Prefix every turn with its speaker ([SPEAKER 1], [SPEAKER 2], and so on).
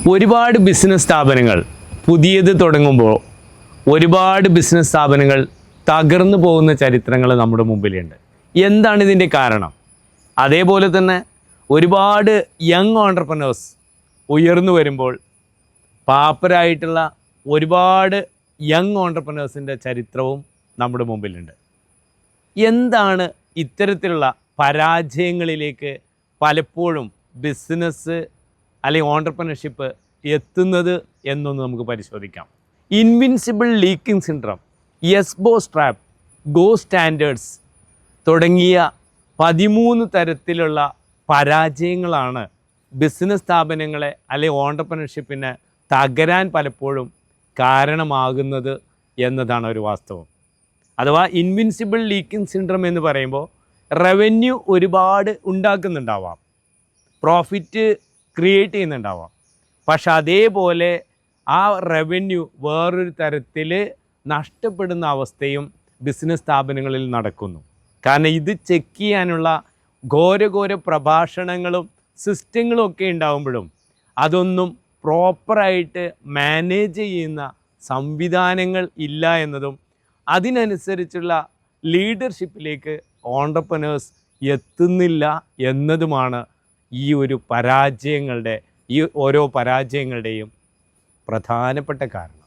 [SPEAKER 1] ഒരുപാട് ബിസിനസ് സ്ഥാപനങ്ങൾ പുതിയത് തുടങ്ങുമ്പോൾ ഒരുപാട് ബിസിനസ് സ്ഥാപനങ്ങൾ തകർന്നു പോകുന്ന ചരിത്രങ്ങൾ നമ്മുടെ മുമ്പിലുണ്ട്. എന്താണ് ഇതിൻ്റെ കാരണം? അതേപോലെ തന്നെ ഒരുപാട് യങ് ഓൺട്രപ്രനേഴ്സ് ഉയർന്നു വരുമ്പോൾ പാപ്പരായിട്ടുള്ള ഒരുപാട് യങ് ഓൺട്രപ്രനേഴ്സിൻ്റെ ചരിത്രവും നമ്മുടെ മുമ്പിലുണ്ട്. എന്താണ് ഇത്തരത്തിലുള്ള പരാജയങ്ങളിലേക്ക് പലപ്പോഴും ബിസിനസ് അല്ലെങ്കിൽ ഓൺട്രപ്രനർഷിപ്പ് എത്തുന്നത് എന്നൊന്ന് നമുക്ക് പരിശോധിക്കാം. ഇൻവിൻസിബിൾ ലീക്കിംഗ് സിൻഡ്രം, എസ്ബോസ് ട്രാപ്പ്, ഗോ സ്റ്റാൻഡേർഡ്സ് തുടങ്ങിയ 13 തരത്തിലുള്ള പരാജയങ്ങളാണ് ബിസിനസ് സ്ഥാപനങ്ങളെ അല്ലെങ്കിൽ ഓൺട്രപ്രനർഷിപ്പിനെ തകരാൻ പലപ്പോഴും കാരണമാകുന്നത് എന്നതാണ് ഒരു വാസ്തവം. അഥവാ ഇൻവിൻസിബിൾ ലീക്കിംഗ് സിൻഡ്രം എന്ന് പറയുമ്പോൾ റവന്യൂ ഒരുപാട് ഉണ്ടാക്കുന്നുണ്ടാവാം, പ്രോഫിറ്റ് ക്രിയേറ്റ് ചെയ്യുന്നുണ്ടാവാം, പക്ഷെ അതേപോലെ ആ റവന്യൂ വേറൊരു തരത്തിൽ നഷ്ടപ്പെടുന്ന അവസ്ഥയും ബിസിനസ് സ്ഥാപനങ്ങളിൽ നടക്കുന്നു. കാരണം ഇത് ചെക്ക് ചെയ്യാനുള്ള ഘോരഘോര പ്രഭാഷണങ്ങളും സിസ്റ്റങ്ങളും ഒക്കെ ഉണ്ടാകുമ്പോഴും അതൊന്നും പ്രോപ്പറായിട്ട് മാനേജ് ചെയ്യുന്ന സംവിധാനങ്ങൾ ഇല്ല എന്നതും അതിനനുസരിച്ചുള്ള ലീഡർഷിപ്പിലേക്ക് ഓൺട്രപ്രനേഴ്സ് എത്തുന്നില്ല എന്നതുമാണ് ഈ ഓരോ പരാജയങ്ങളുടെയും പ്രധാനപ്പെട്ട കാരണം.